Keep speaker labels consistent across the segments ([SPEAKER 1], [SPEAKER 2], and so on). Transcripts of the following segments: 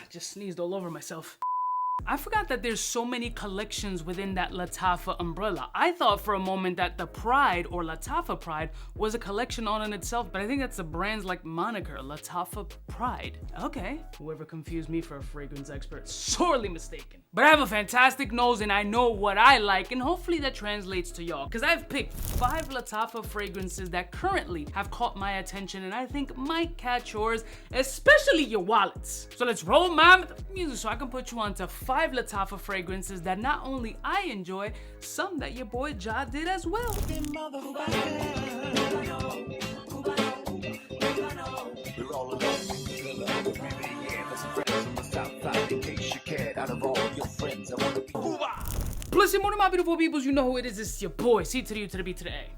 [SPEAKER 1] Just sneezed all over myself. I forgot that there's so many collections within that Lattafa umbrella. I thought for a moment that the Pride or Lattafa Pride was a collection all in itself, but I think that's the brand's like moniker, Lattafa Pride. Okay, whoever confused me for a fragrance expert, sorely mistaken. But I have a fantastic nose and I know what I like, and hopefully that translates to y'all, because I've picked 5 Lattafa fragrances that currently have caught my attention and I think might catch yours, especially your wallets. So let's roll my music so I can put you onto 5 Lattafa fragrances that not only I enjoy, some that your boy 𝗙 did as well. Plus, morning, my beautiful peoples, you know who it is. It's your boy, C to the U to the B to the A.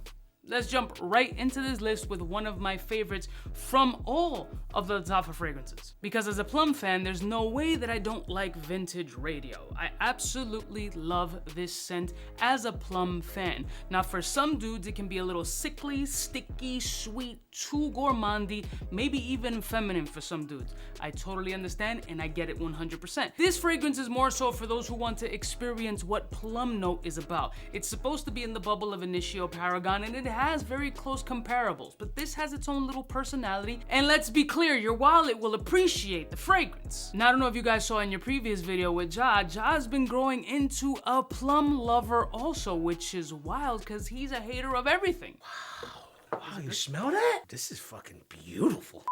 [SPEAKER 1] Let's jump right into this list with one of my favorites from all of the Lattafa fragrances. Because as a Plum fan, there's no way that I don't like Vintage Radio. I absolutely love this scent as a Plum fan. Now for some dudes, it can be a little sickly, sticky, sweet, too gourmandy, maybe even feminine for some dudes. I totally understand and I get it 100%. This fragrance is more so for those who want to experience what Plum Note is about. It's supposed to be in the bubble of 𝗙𝐺𝗔𝗃 and it has very close comparables, but this has its own little personality. And let's be clear, your wallet will appreciate the fragrance. Now, I don't know if you guys saw in your previous video with 𝗙's been growing into a plum lover also, which is wild because he's a hater of everything.
[SPEAKER 2] Wow, you smell that? This is fucking beautiful.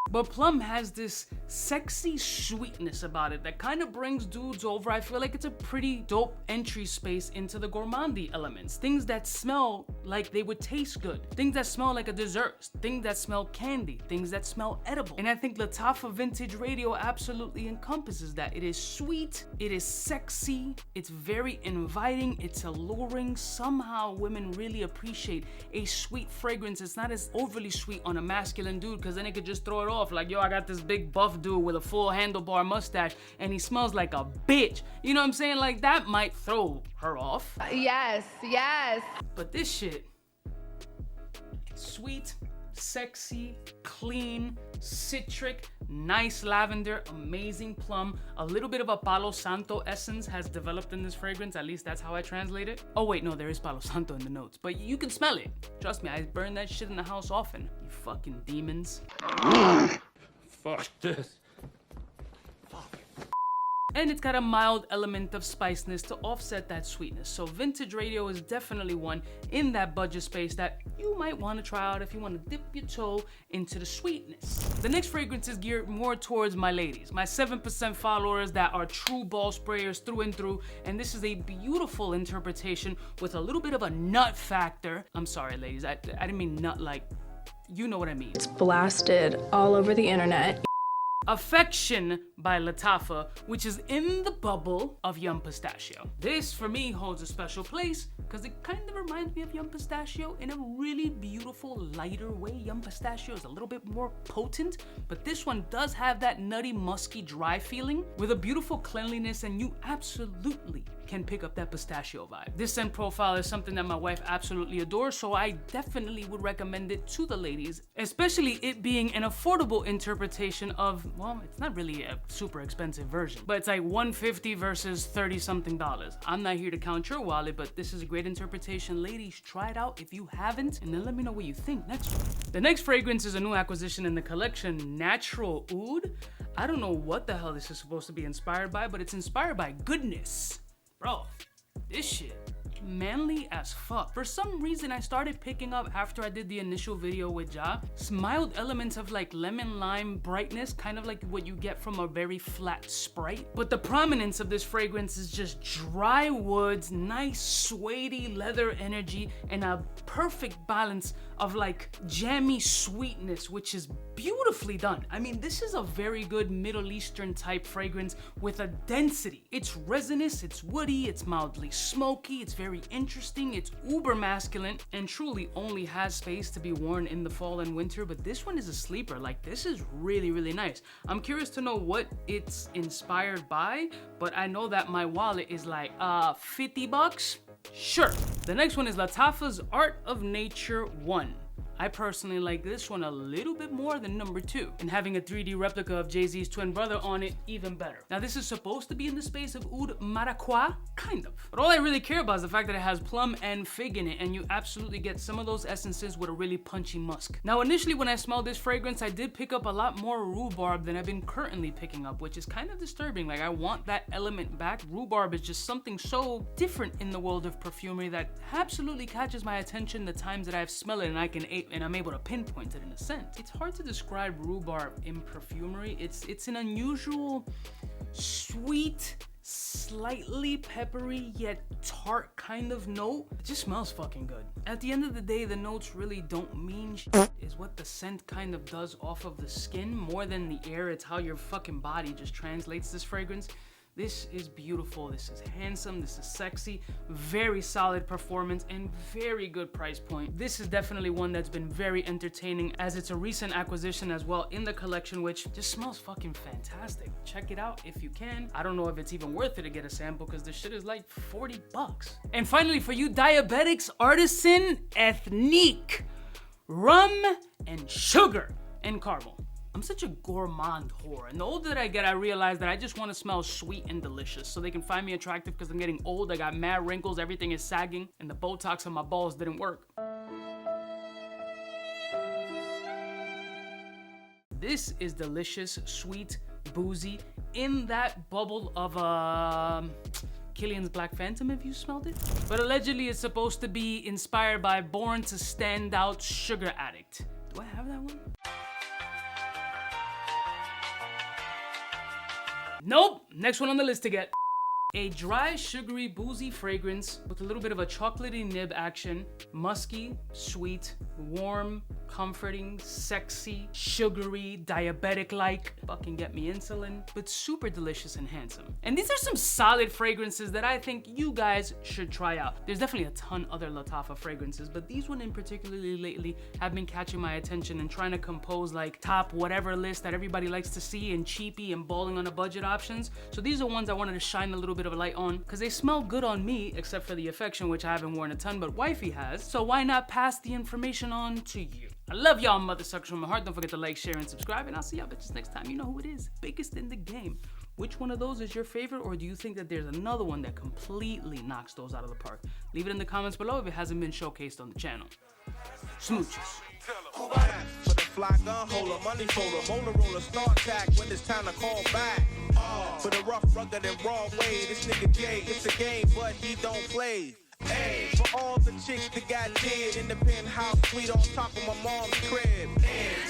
[SPEAKER 1] But Plum has this sexy sweetness about it that kind of brings dudes over. I feel like it's a pretty dope entry space into the gourmandy elements. Things that smell like they would taste good. Things that smell like a dessert. Things that smell candy. Things that smell edible. And I think Lattafa Vintage Radio absolutely encompasses that. It is sweet, it is sexy, it's very inviting, it's alluring. Somehow women really appreciate a sweet fragrance. It's not as overly sweet on a masculine dude because then it could just throw it off. Like, yo, I got this big buff dude with a full handlebar mustache and he smells like a bitch. You know what I'm saying? Like, that might throw her off.
[SPEAKER 3] Yes, yes.
[SPEAKER 1] But this shit, sweet, sexy, clean, citric, nice lavender, amazing plum, a little bit of a Palo Santo essence has developed in this fragrance. At least that's how I translate it. Oh wait, no, there is Palo Santo in the notes, but you can smell it. Trust me, I burn that shit in the house often. You fucking demons.
[SPEAKER 2] Fuck this.
[SPEAKER 1] And it's got a mild element of spiciness to offset that sweetness. So Vintage Radio is definitely one in that budget space that you might want to try out if you want to dip your toe into the sweetness. The next fragrance is geared more towards my ladies, my 7% followers that are true ball sprayers through and through. And this is a beautiful interpretation with a little bit of a nut factor. I'm sorry, ladies, I didn't mean nut like, you know what I mean.
[SPEAKER 3] It's blasted all over the internet.
[SPEAKER 1] Affection by Lattafa, which is in the bubble of Young Pistachio. This, for me, holds a special place because it kind of reminds me of Young Pistachio in a really beautiful, lighter way. Young Pistachio is a little bit more potent, but this one does have that nutty, musky, dry feeling with a beautiful cleanliness, and you absolutely can pick up that pistachio vibe. This scent profile is something that my wife absolutely adores, so I definitely would recommend it to the ladies, especially it being an affordable interpretation of, well, it's not really a super expensive version, but it's like $150 versus $30-something. I'm not here to count your wallet, but this is a great interpretation. Ladies, try it out if you haven't, and then let me know what you think next one. The next fragrance is a new acquisition in the collection, Natural Oud. I don't know what the hell this is supposed to be inspired by, but it's inspired by goodness. Bro, this shit, manly as fuck. For some reason, I started picking up after I did the initial video with 𝗙, mild elements of like lemon lime brightness, kind of like what you get from a very flat Sprite. But the prominence of this fragrance is just dry woods, nice suede leather energy, and a perfect balance of like jammy sweetness, which is beautifully done. I mean, this is a very good Middle Eastern type fragrance with a density. It's resinous, it's woody, it's mildly smoky, it's very interesting, it's uber masculine, and truly only has space to be worn in the fall and winter. But this one is a sleeper. Like, this is really, really nice. I'm curious to know what it's inspired by, but I know that my wallet is like, $50? Sure. The next one is Lattafa's Art of Nature 1. I personally like this one a little bit more than number 2, and having a 3D replica of Jay-Z's twin brother on it, even better. Now this is supposed to be in the space of 𝗏𝗏𝗏, kind of. But all I really care about is the fact that it has plum and fig in it, and you absolutely get some of those essences with a really punchy musk. Now initially when I smelled this fragrance, I did pick up a lot more rhubarb than I've been currently picking up, which is kind of disturbing. Like, I want that element back. Rhubarb is just something so different in the world of perfumery that absolutely catches my attention the times that I've smelled it, and I'm able to pinpoint it in a scent. It's hard to describe rhubarb in perfumery. It's an unusual, sweet, slightly peppery yet tart kind of note. It just smells fucking good. At the end of the day, the notes really don't mean shit. Is what the scent kind of does off of the skin more than the air. It's how your fucking body just translates this fragrance. This is beautiful, this is handsome, this is sexy, very solid performance, and very good price point. This is definitely one that's been very entertaining, as it's a recent acquisition as well in the collection, which just smells fucking fantastic. Check it out if you can. I don't know if it's even worth it to get a sample, because this shit is like 40 bucks. And finally, for you diabetics, Artisan Ethnique. Rum and sugar and caramel. I'm such a gourmand whore, and the older that I get, I realize that I just want to smell sweet and delicious, so they can find me attractive because I'm getting old, I got mad wrinkles, everything is sagging, and the Botox on my balls didn't work. This is delicious, sweet, boozy, in that bubble of Killian's Black Phantom, if you smelled it. But allegedly it's supposed to be inspired by Born to Stand Out Sugar Addict. Do I have that one? Nope, next one on the list to get. A dry, sugary, boozy fragrance with a little bit of a chocolatey nib action, musky, sweet, warm, comforting, sexy, sugary, diabetic-like, fucking get me insulin, but super delicious and handsome. And these are some solid fragrances that I think you guys should try out. There's definitely a ton other Lattafa fragrances, but these one in particularly lately have been catching my attention and trying to compose like top whatever list that everybody likes to see and cheapy and balling on the budget options. So these are ones I wanted to shine a little bit of a light on because they smell good on me, except for the Affection, which I haven't worn a ton, but wifey has. So why not pass the information on to you? I love y'all mother suckers from my heart. Don't forget to like, share, and subscribe, and I'll see y'all bitches next time. You know who it is, biggest in the game. Which one of those is your favorite, or do you think that there's another one that completely knocks those out of the park? Leave it in the comments below if it hasn't been showcased on the channel. Smooches.
[SPEAKER 4] For the fly gun holder, money folder, motor roller, start tack when it's time to call back. For the rough, rugged, and raw way, this nigga Jay, it's a game, but he don't play. Hey, for all the chicks that got dead in the penthouse suite on top of my mom's crib.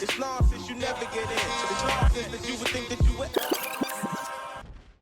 [SPEAKER 4] It's nonsense you never get in. It's nonsense that you would think that